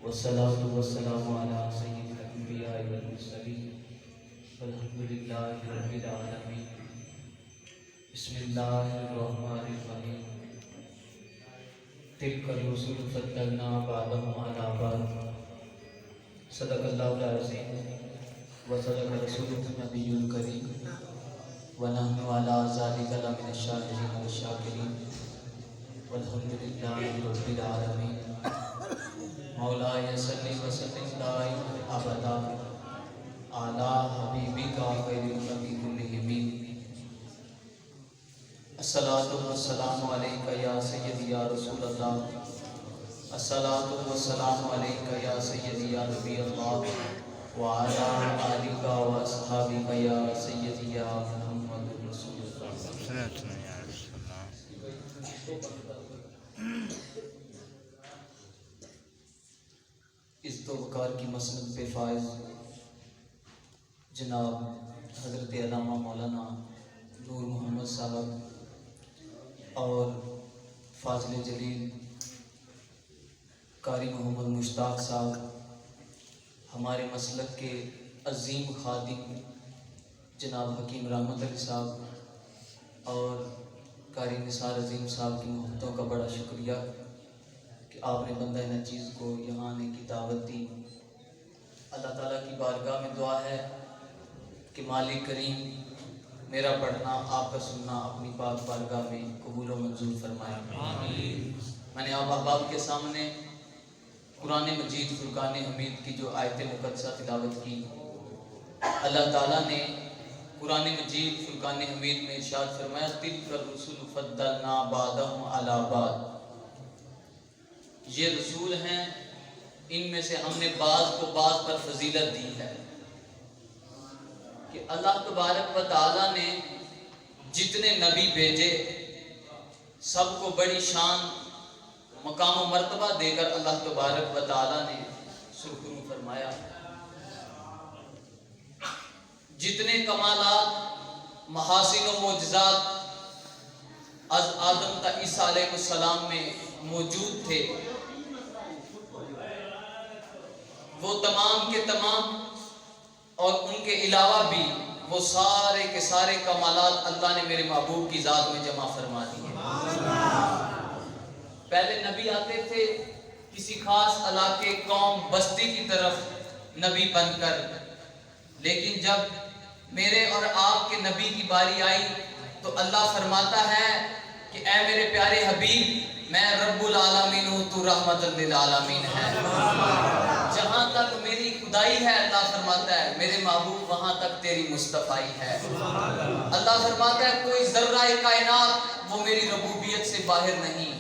والصلاة والسلام على سيد الأنبياء والمرسلين والحمد لله رب العالمين. بسم الله الرحمن الرحيم. تلك الرسل فضلنا بعضهم على بعض. صدق الله العظيم وصدق رسوله النبي الكريم ونحن على ذلك لمن الشاهدين والشاكرين والحمد لله رب العالمين. مولاي صل وسلم دائما ابدا على حبيبك خير الخلق كلهم. الصلاة والسلام عليك يا سيدي يا رسول الله. الصلاة والسلام عليك يا سيدي يا نبي الله وعلى آلك وأصحابك يا سيدي يا محمد رسول الله. اس دو وقار کی مسند پہ فائز جناب حضرت علامہ مولانا نور محمد صاحب اور فاضل جلیل قاری محمد مشتاق صاحب، ہمارے مسلک کے عظیم خادم جناب حکیم رحمت علی صاحب اور قاری نثار عظیم صاحب کی محبتوں کا بڑا شکریہ کہ آپ نے بندہ ان چیز کو یہاں آنے کی دعوت دی. اللہ تعالیٰ کی بارگاہ میں دعا ہے کہ مالک کریم میرا پڑھنا آپ کا سننا اپنی پاک بارگاہ میں قبول و منظور فرمایا. میں نے آپ احباب کے سامنے قرآن مجید فرقان حمید کی جو آیت مقدسہ تلاوت کی. اللہ تعالیٰ نے قرآن مجید فرقان حمید میں ارشاد فرمایا تلک الرسل فضلنا بعضهم علی بعض. یہ رسول ہیں، ان میں سے ہم نے بعض کو بعض پر فضیلت دی ہے. کہ اللہ تبارک و تعالیٰ نے جتنے نبی بھیجے سب کو بڑی شان مقام و مرتبہ دے کر اللہ تبارک و تعالیٰ نے سرخرو فرمایا. جتنے کمالات محاسن و معجزات از آدم تا عیسیٰ علیہ السلام میں موجود تھے وہ تمام کے تمام اور ان کے علاوہ بھی وہ سارے کے سارے کمالات اللہ نے میرے محبوب کی ذات میں جمع فرما دیے. پہلے نبی آتے تھے کسی خاص علاقے قوم بستی کی طرف نبی بن کر، لیکن جب میرے اور آپ کے نبی کی باری آئی تو اللہ فرماتا ہے کہ اے میرے پیارے حبیب میں رب العالمین ہوں، تو رحمت للعالمین ہے. جہاں تک میری خدائی ہے اللہ فرماتا ہے میرے محبوب وہاں تک تیری مصطفائی ہے. اللہ فرماتا ہے کوئی ذرہ کائنات وہ میری ربوبیت سے باہر نہیں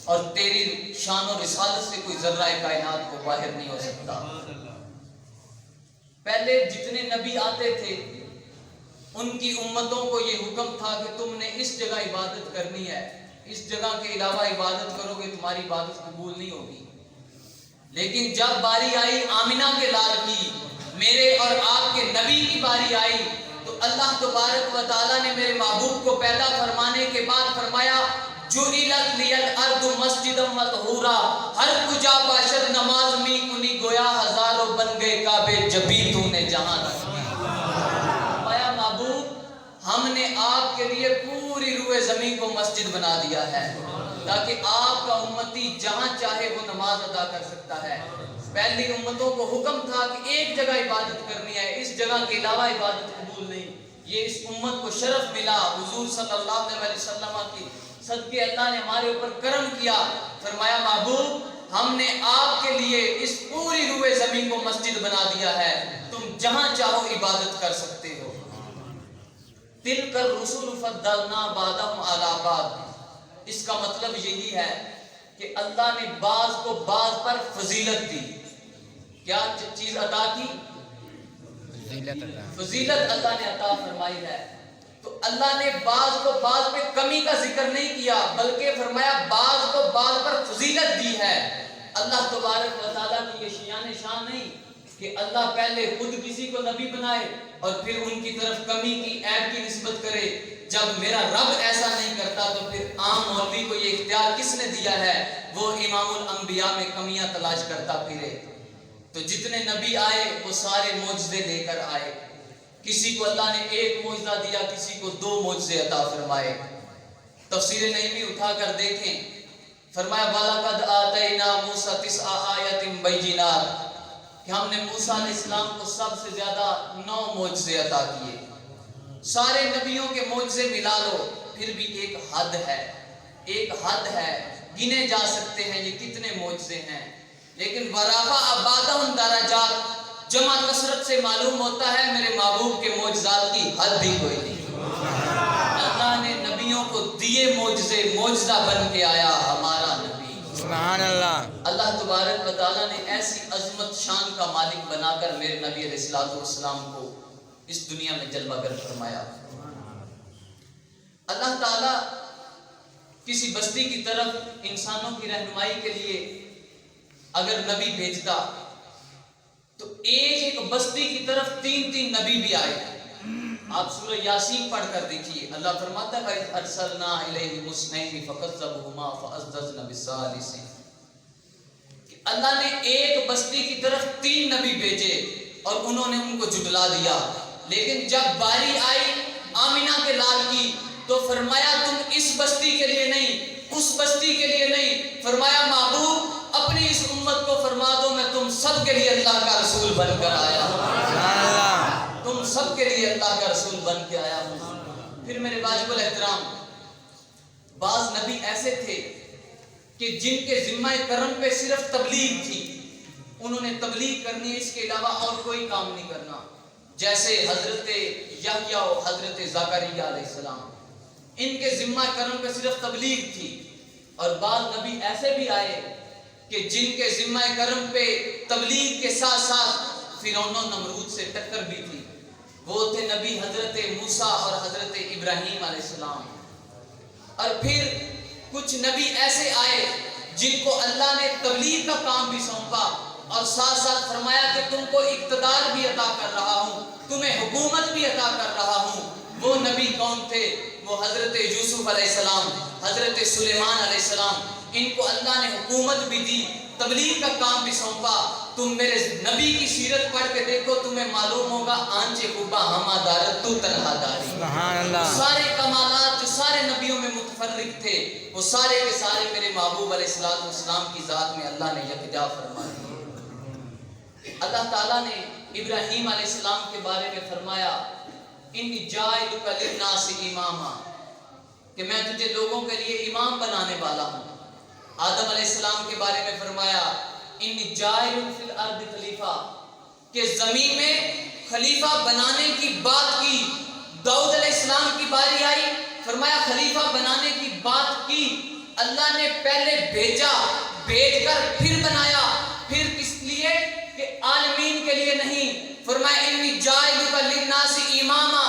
اور تیری شان و رسالت سے کوئی ذرہ کائنات کو باہر نہیں ہو سکتا. پہلے جتنے نبی آتے تھے ان کی امتوں کو یہ حکم تھا کہ تم نے اس جگہ عبادت کرنی ہے، اس جگہ کے علاوہ عبادت کرو گے تمہاری عبادت قبول نہیں ہوگی. لیکن جب باری آئی آمنہ کے لال کی، میرے اور آپ کے نبی کی باری آئی تو اللہ تبارک و تعالیٰ نے میرے محبوب کو پیدا فرمانے کے بعد فرمایا جعلت لی الارض مسجدا وطہورا. ہر کجا باشد نماز می کنی گویا ہزاروں بن گئے کعبے جبی تو نے جہاں رکھی. فرمایا محبوب ہم نے آپ کے لیے پوری روئے زمین کو مسجد بنا دیا ہے تاکہ آپ کا امتی جہاں چاہے وہ نماز ادا کر سکتا ہے. پہلی امتوں کو حکم تھا کہ ایک جگہ عبادت کرنی ہے، اس جگہ کے علاوہ عبادت قبول نہیں. یہ اس امت کو شرف ملا حضور صلی اللہ علیہ وسلم کی صدقے اللہ نے ہمارے اوپر کرم کیا. فرمایا محبوب ہم نے آپ کے لیے اس پوری روئے زمین کو مسجد بنا دیا ہے، تم جہاں چاہو عبادت کر سکتے ہو. تلک الرسل فضلنا بعضهم علی بعض. اس کا مطلب یہی ہے کہ اللہ نے بعض کو بعض پر فضیلت دی. کیا چیز عطا کی؟ فضیلت اللہ نے عطا فرمائی ہے. تو اللہ نے بعض کو بعض پہ کمی کا ذکر نہیں کیا بلکہ فرمایا بعض کو بعض پر فضیلت دی ہے. اللہ تبارک و تعالیٰ کی یہ شان نہیں کہ اللہ پہلے خود کسی کو نبی بنائے اور پھر ان کی طرف کمی کی عیب کی نسبت کرے. جب میرا رب ایسا نہیں کرتا تو پھر عام مولوی کو یہ اختیار کس نے دیا ہے وہ امام الانبیاء میں کمیاں تلاش کرتا پھرے. تو جتنے نبی آئے وہ سارے معجزے لے کر آئے. کسی کو اللہ نے ایک معجزہ دیا, کسی کو 2 معجزے عطا فرمائے. تفسیر نعیمی اٹھا کر دیکھیں, فرمایا وَلَقَدْ آتَيْنَا مُوسَىٰ 9 آیَاتٍ بَيِّنَاتٍ کہ ہم نے موسیٰ علیہ السلام کو سب سے زیادہ 9 معجزے عطا کیے. سارے نبیوں کے معجزے ملا لو پھر بھی ایک حد ہے, ایک حد ہے, گنے جا سکتے ہیں یہ کتنے معجزے ہیں. لیکن وَرَفَعَ بَعْضَهُمْ دَرَجَاتٍ جمع کثرت سے معلوم ہوتا ہے میرے محبوب کے معجزات کی حد بھی کوئی نہیں. اللہ نے نبیوں کو دیے معجزے, معجزہ بن کے آیا ہمارا نبی. سبحان اللہ. اللہ تبارک و تعالیٰ نے ایسی عظمت شان کا مالک بنا کر میرے نبی علیہ السلام کو اس دنیا میں جلوہ گر فرمایا. اللہ تعالیٰ کسی بستی کی طرف انسانوں کی رہنمائی کے لیے اگر نبی بھیجتا تو ایک بستی کی طرف 3 نبی بھی آئے. آپ سورہ یاسین پڑھ کر دیکھیے, اللہ فرماتا ہے وَإِذْ أَرْسَلْنَا إِلَيْهِمُ اثْنَيْنِ فَكَذَّبُوهُمَا فَأَزْزَزْنَا بِالثَّالِثِ کہ اللہ نے ایک بستی کی طرف 3 نبی بھیجے اور انہوں نے ان کو جھٹلا دیا. لیکن جب باری آئی آمینہ کے لال کی تو فرمایا تم اس بستی کے لیے نہیں, اس بستی کے لیے نہیں, فرمایا محبوب اپنی اس امت کو فرما دو میں تم سب کے لیے اللہ کا رسول بن کر آیا ہوں, تم سب کے لیے اللہ کا رسول بن کے آیا ہوں. پھر میرے واجب الاحترام بعض نبی ایسے تھے کہ جن کے ذمہ کرم پہ صرف تبلیغ تھی, انہوں نے تبلیغ کرنی, اس کے علاوہ اور کوئی کام نہیں کرنا. جیسے حضرت یحییٰ و حضرت زکریا علیہ السلام, ان کے ذمہ کرم پہ صرف تبلیغ تھی. اور بعض نبی ایسے بھی آئے کہ جن کے ذمہ کرم پہ تبلیغ کے ساتھ ساتھ فرعون و نمرود سے ٹکر بھی تھی. وہ تھے نبی حضرت موسیٰ اور حضرت ابراہیم علیہ السلام. اور پھر کچھ نبی ایسے آئے جن کو اللہ نے تبلیغ کا کام بھی سونپا اور ساتھ ساتھ فرمایا کہ تم کو اقتدار بھی عطا کر رہا ہوں, تمہیں حکومت بھی عطا کر رہا ہوں. وہ نبی کون تھے؟ وہ حضرت یوسف علیہ السلام, حضرت سلیمان علیہ السلام. ان کو اللہ نے حکومت بھی دی, تبلیغ کا کام بھی سونپا. تم میرے نبی کی سیرت پڑھ کے دیکھو, تمہیں معلوم ہوگا آنچے خوبا ہما دارت تو تنہا داری. سبحان اللہ. سارے کمالات جو سارے نبیوں میں متفرق تھے وہ سارے کے سارے میرے محبوب علیہ السلام کی ذات میں اللہ نے یکجا فرما دی. اللہ تعالیٰ نے ابراہیم علیہ السلام کے بارے میں فرمایا انی جاعلک للناس اماما کہ میں تجھے لوگوں کے لیے امام بنانے والا ہوں. آدم علیہ السلام کے بارے میں فرمایا انی جاعل فی الارض خلیفہ کہ زمین میں خلیفہ بنانے کی بات کی. داؤد علیہ السلام کی باری آئی, فرمایا خلیفہ بنانے کی بات کی. اللہ نے پہلے بھیجا, بھیج کر پھر بنایا. پھر کس لیے؟ کہ عالمین کے لیے نہیں. فرمایا انی جاعلک للناس اماما,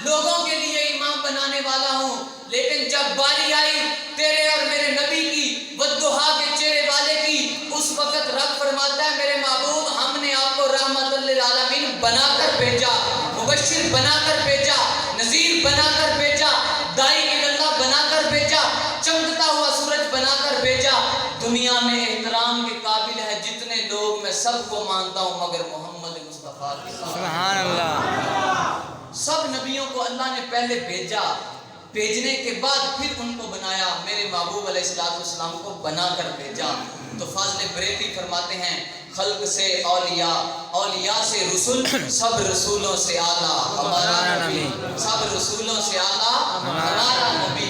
لوگوں کے لیے امام بنانے والا ہوں. لیکن جب باری آئی تیرے اور میرے نبی کی, والضحیٰ کے چہرے والے کی, اس وقت رب فرماتا ہے میرے محبوب ہم نے آپ کو رحمت للعالمین بنا کر بھیجا, مبشر بنا کر بھیجا, نذیر بنا کر بھیجا, داعی اللہ بنا کر بھیجا, چمکتا ہوا سورج بنا کر بھیجا. دنیا میں احترام کے قابل ہے جتنے لوگ, میں سب کو مانتا ہوں مگر محمد مصطفیٰ کے ساتھ. سبحان اللہ. سب نبیوں کو اللہ نے پہلے بھیجا, بھیجنے کے بعد پھر ان کو بنایا. میرے محبوب علیہ السلام کو بنا کر بھیجا. تو فاضل بریلوی فرماتے ہیں خلق سے اولیاء, اولیاء سے رسول, سب رسولوں سے اعلیٰ ہمارا نبی, سب رسولوں سے اعلیٰ ہمارا نبی.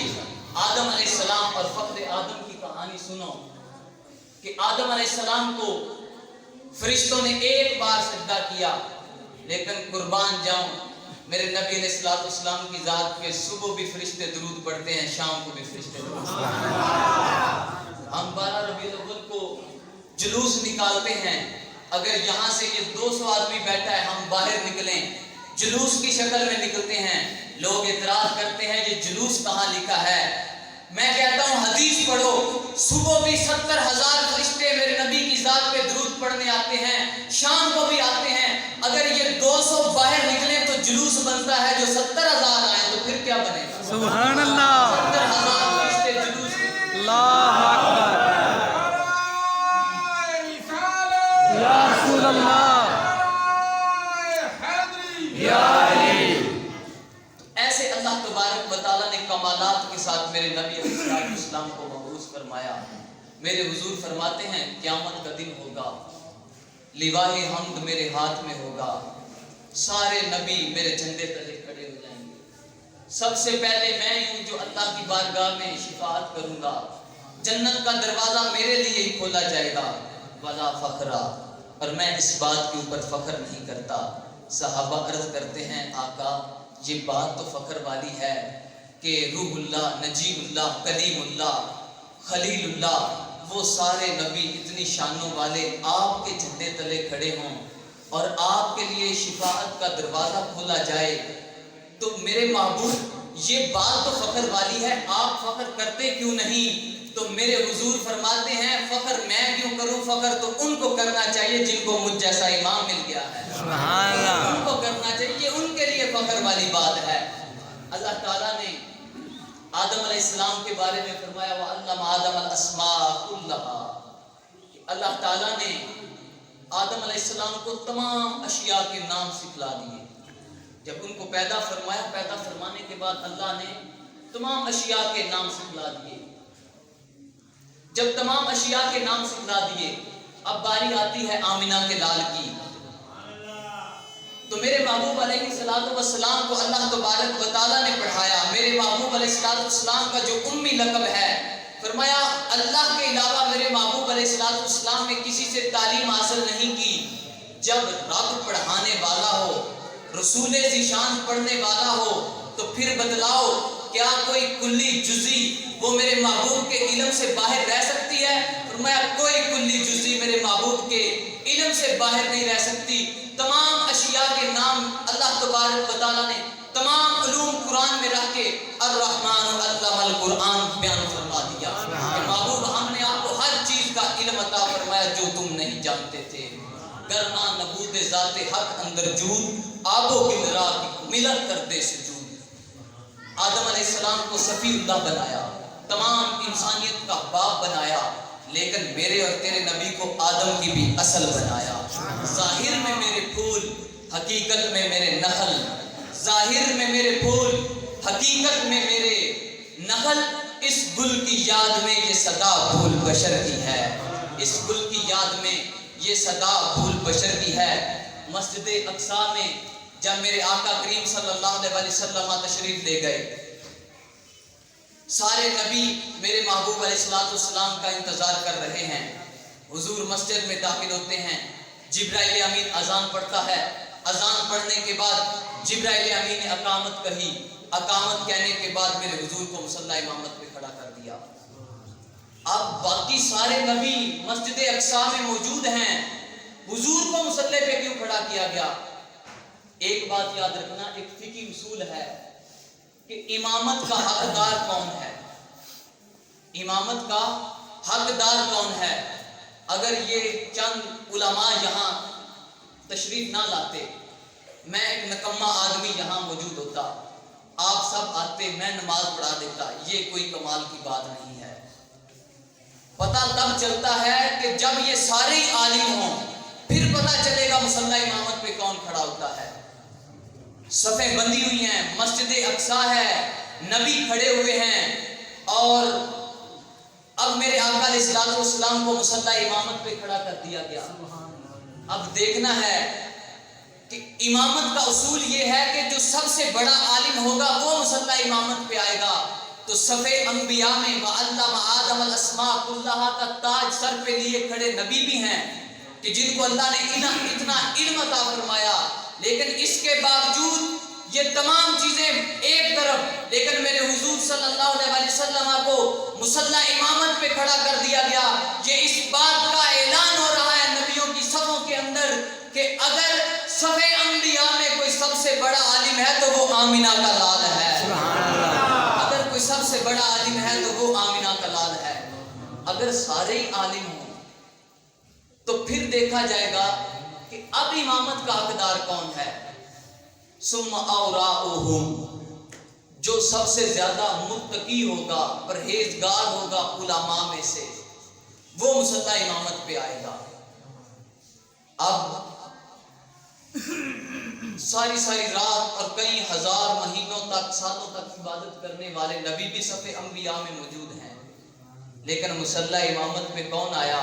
آدم علیہ السلام اور فخر آدم کی کہانی سنو کہ آدم علیہ السلام کو فرشتوں نے ایک بار سجدہ کیا, لیکن قربان جاؤں میرے نبی علیہ السلام کی ذات پہ صبح بھی فرشتے درود پڑھتے ہیں, شام کو بھی فرشتے درود پڑھتے ہیں. ہم 12 ربیع الاول کو جلوس نکالتے ہیں. اگر یہاں سے یہ 200 آدمی بیٹھا ہے, ہم باہر نکلیں, جلوس کی شکل میں نکلتے ہیں. لوگ اعتراض کرتے ہیں یہ جلوس کہاں لکھا ہے. میں کہتا ہوں حدیث پڑھو, صبح بھی 70,000 فرشتے میرے نبی کی ذات پہ درود پڑھنے آتے ہیں, شام کو بھی آتے ہیں. اگر یہ 200 باہر نکلیں تو جلوس بنتا ہے, جو 70,000 آئے تو پھر کیا بنے گا؟ سبحان اللہ. 70,000 فرشتے جلوس. اللہ اکبر. یا رسول اللہ. میرے نبی علیہ السلام کو مبعوث فرمایا. میرے حضور فرماتے ہیں قیامت کا دن ہوگا، لواء حمد میرے ہاتھ میں ہوگا، سارے نبی میرے جھنڈے تلے کھڑے ہو جائیں گے. سب سے پہلے میں ہوں جو اللہ کی بارگاہ میں شفاعت کروں گا. جنت کا دروازہ میرے لیے ہی کھولا جائے گا. ولا فخرا، اور میں اس بات کے اوپر فخر نہیں کرتا. صحابہ عرض کرتے ہیں آقا یہ بات تو فخر والی ہے کہ روح اللہ، نجیب اللہ، کلیم اللہ، خلیل اللہ، وہ سارے نبی اتنی شانوں والے آپ کے جھنڈے تلے کھڑے ہوں اور آپ کے لیے شفاعت کا دروازہ کھولا جائے. تو میرے محبوب یہ بات تو فخر والی ہے، آپ فخر کرتے کیوں نہیں؟ تو میرے حضور فرماتے ہیں فخر میں کیوں کروں؟ فخر تو ان کو کرنا چاہیے جن کو مجھ جیسا امام مل گیا ہے. سبحان اللہ. ان کو کرنا چاہیے، یہ ان کے لیے فخر والی بات ہے. اللہ تعالیٰ نے آدم علیہ السلام کے بارے میں فرمایا وَعَلَّمَ آدَمَ الْأَسْمَاءَ كُلَّهَا. اللہ تعالیٰ نے آدم علیہ السلام کو تمام اشیاء کے نام سکھلا دیے. جب ان کو پیدا فرمایا، پیدا فرمانے کے بعد اللہ نے تمام اشیاء کے نام سکھلا دیے. جب تمام اشیاء کے نام سکھلا دیے، اب باری آتی ہے آمنہ کے لال کی. تو میرے محبوب علیہ السلام کو اللہ تبارک و تعالیٰ نے پڑھایا. میرے محبوب علیہ السلام کا جو امی لقب ہے، فرمایا اللہ کے علاوہ میرے محبوب علیہ السلام نے کسی سے تعلیم حاصل نہیں کی. جب رب پڑھانے والا ہو، رسول ذیشان پڑھنے والا ہو، تو پھر بتلاؤ کیا کوئی کلی جزی وہ میرے محبوب کے علم سے باہر رہ سکتی ہے؟ فرمایا کوئی کلی جزی میرے محبوب کے علم سے باہر نہیں رہ سکتی. تمام اشیاء کے نام اللہ تبارک و تعالیٰ نے تمام علوم قرآن میں رکھ کے الرحمن علم القرآن بیان فرما دیا کہ محبوب ہم نے آپ کو ہر چیز کا علم عطا فرمایا جو تم نہیں جانتے تھے. گرنا نبوت ذات حق اندر جود، آب و گلرا کی ملت کردے سجود. آدم علیہ السلام کو صفی اللہ بنایا، تمام انسانیت کا باپ بنایا، لیکن میرے اور تیرے نبی کو آدم کی بھی اصل بنایا. ظاہر میں میرے پھول، حقیقت میں میرے نخل. ظاہر میں میرے پھول، حقیقت میں میرے نخل. اس گل کی یاد میں یہ صدا پھول بشر کی ہے. اس گل کی یاد میں یہ صدا پھول بشر کی ہے. مسجد اقصیٰ میں جب میرے آقا کریم صلی اللہ علیہ وسلم تشریف لے گئے، سارے نبی میرے محبوب علیہ السلام کا انتظار کر رہے ہیں. حضور مسجد میں داخل ہوتے ہیں، جبرائیل امین اذان پڑھتا ہے. اذان پڑھنے کے بعد جبرائیل امین نے اقامت کہی. اقامت کہنے کے بعد میرے حضور کو مصلی امامت پہ کھڑا کر دیا. اب باقی سارے نبی مسجد اقصیٰ میں موجود ہیں، حضور کو مصلی پہ کیوں کھڑا کیا گیا؟ ایک بات یاد رکھنا، ایک فقہی اصول ہے کہ امامت کا حقدار کون ہے. امامت کا حقدار کون ہے؟ اگر یہ چند علماء یہاں تشریف نہ لاتے، میں ایک نکما آدمی یہاں موجود ہوتا، آپ سب آتے، میں نماز پڑھا دیتا. یہ کوئی کمال کی بات نہیں ہے. پتہ تب چلتا ہے کہ جب یہ سارے عالم ہوں، پھر پتہ چلے گا مصلی امامت پہ کون کھڑا ہوتا ہے. صفیں بندی ہوئی ہیں، مسجد اقصیٰ ہے، نبی کھڑے ہوئے ہیں، اور اب میرے آقا علیہ السلام کو مصلی امامت پہ کھڑا کر دیا گیا. اب دیکھنا ہے کہ امامت کا اصول یہ ہے کہ جو سب سے بڑا عالم ہوگا وہ مصلی امامت پہ آئے گا. تو صفے انبیاء میں وَعَلَّمَ آدَمَ الْأَسْمَاءَ كُلَّهَا کا تاج سر پہ لیے کھڑے نبی بھی ہیں کہ جن کو اللہ نے اتنا علم عطا فرمایا. لیکن اس کے باوجود یہ تمام چیزیں ایک طرف، لیکن میرے حضور صلی اللہ علیہ وسلم کو مصلی امامت پہ کھڑا کر دیا گیا. یہ اس بات کا اعلان ہو رہا ہے نبیوں کی صفوں کے اندر کہ اگر صفے انبیاء میں کوئی سب سے بڑا عالم ہے تو وہ آمنہ کا لال ہے. اگر کوئی سب سے بڑا عالم ہے تو وہ آمنہ کا لال ہے. اگر سارے ہی عالم ہوں تو پھر دیکھا جائے گا کہ اب امامت کا حقدار کون ہے. ثم اوراؤہم، جو سب سے زیادہ متقی ہوگا، پرہیزگار ہوگا علماء میں سے، وہ مصلی امامت پہ آئے گا. اب ساری ساری رات اور کئی ہزار مہینوں تک سالوں تک عبادت کرنے والے نبی بھی صف انبیاء میں موجود ہیں، لیکن مصلی امامت پہ کون آیا؟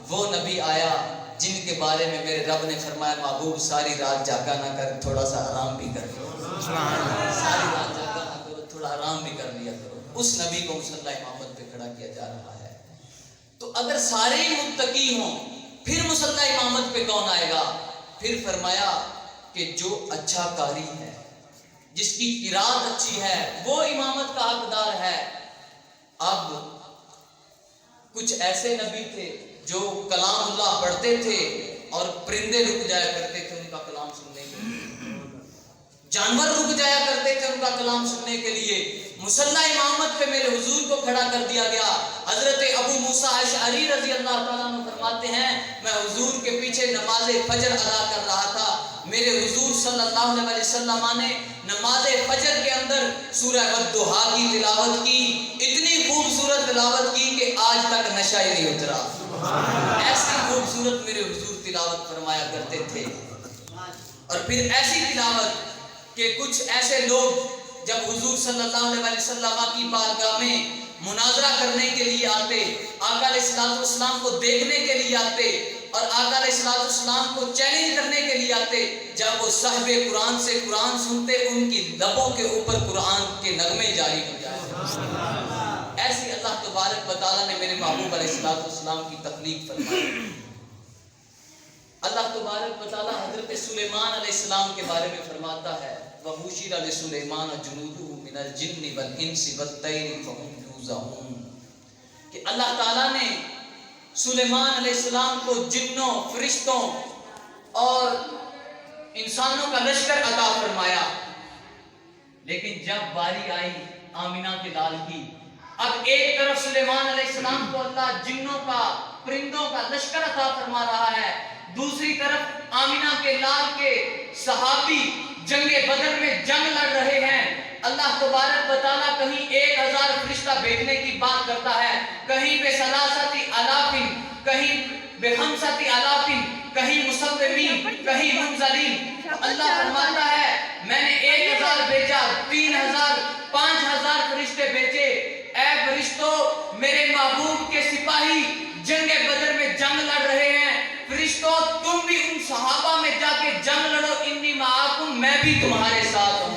وہ نبی آیا جن کے بارے میں میرے رب نے فرمایا محبوب ساری رات جاگا نہ کر، تھوڑا سا آرام بھی کر لو، ساری رات جاگا نہ کرو، تھوڑا آرام بھی کر لیا کرو۔ اس نبی کو مصلی امامت پہ کھڑا کیا جا رہا ہے۔ تو اگر سارے ہی متقی ہوں پھر مصلی امامت پہ کون آئے گا؟ پھر فرمایا کہ جو اچھا قاری ہے، جس کی قرات اچھی ہے، وہ امامت کا حقدار ہے۔ اب کچھ ایسے نبی تھے جو کلام اللہ پڑھتے تھے اور پرندے رک جایا کرتے تھے ان کا کلام سننے کے لیے، جانور رک جایا کرتے تھے ان کا کلام سننے کے لیے۔ مصلی امامت پہ میرے حضور کو کھڑا کر دیا گیا۔ حضرت ابو موسیٰ اشعری رضی اللہ تعالیٰ عنہ فرماتے ہیں میں حضور کے پیچھے نماز فجر ادا کر رہا تھا، میرے حضور صلی اللہ علیہ وسلم نے نماز فجر کے اندر سورہ والضحیٰ کی تلاوت کی، اتنی خوبصورت تلاوت کی کہ آج تک نشہ ہی نہیں اترا، ایسی خوبصورت میرے حضور تلاوت فرمایا کرتے تھے۔ اور پھر ایسی تلاوت کہ کچھ ایسے لوگ جب حضور صلی اللہ علیہ وسلم کی بارگاہ میں مناظرہ کرنے کے لیے آتے، آقا علیہ السلام کو دیکھنے کے لیے آتے اور آقا علیہ السلام کو چیلنج کرنے کے لیے آتے، جب وہ صاحب قرآن سے قرآن سنتے ان کی لبوں کے اوپر قرآن کے نغمے جاری ہو جائے۔ ایسی اللہ تبارک و تعالیٰ نے میرے محبوب علیہ السلام کی تخلیق فرمائی۔ اللہ تبارک و تعالیٰ حضرت سلیمان علیہ السلام کے بارے میں فرماتا ہے وَحُشِرَ لِسُلَيْمَانَ جُنُودُهُ مِنَ الْجِنِّ وَالْإِنسِ وَالطَّيْرِ فَهُمْ يُوزَعُونَ کہ اللہ تعالیٰ نے سلیمان علیہ السلام کو جنوں، فرشتوں اور انسانوں کا لشکر عطا فرمایا، لیکن جب باری آئی آمینہ کے لال کی، اب ایک طرف سلیمان علیہ السلام کو اللہ جنوں کا، پرندوں کا لشکر عطا فرما رہا ہے، دوسری طرف آمینہ کے لال کے صحابی جنگ بدر میں جنگ لڑ رہے ہیں۔ اللہ تبارک و تعالیٰ کہیں 1000 فرشتہ بھیجنے کی بات کرتا ہے، کہیں بے ثلاثتی آلافین، کہیں بے خمستی آلافین، کہیں مصومین، کہیں منزلین۔ اللہ فرماتا ہے میں نے 1000 بھیجا، 3000، 5000 فرشتے بھیجے۔ اے فرشتوں، میرے محبوب کے سپاہی جنگ بدر میں جنگ لڑ رہے ہیں، فرشتوں تم بھی ان صحابہ میں جا کے جنگ لڑو، انی معاکم، میں بھی تمہارے ساتھ ہوں۔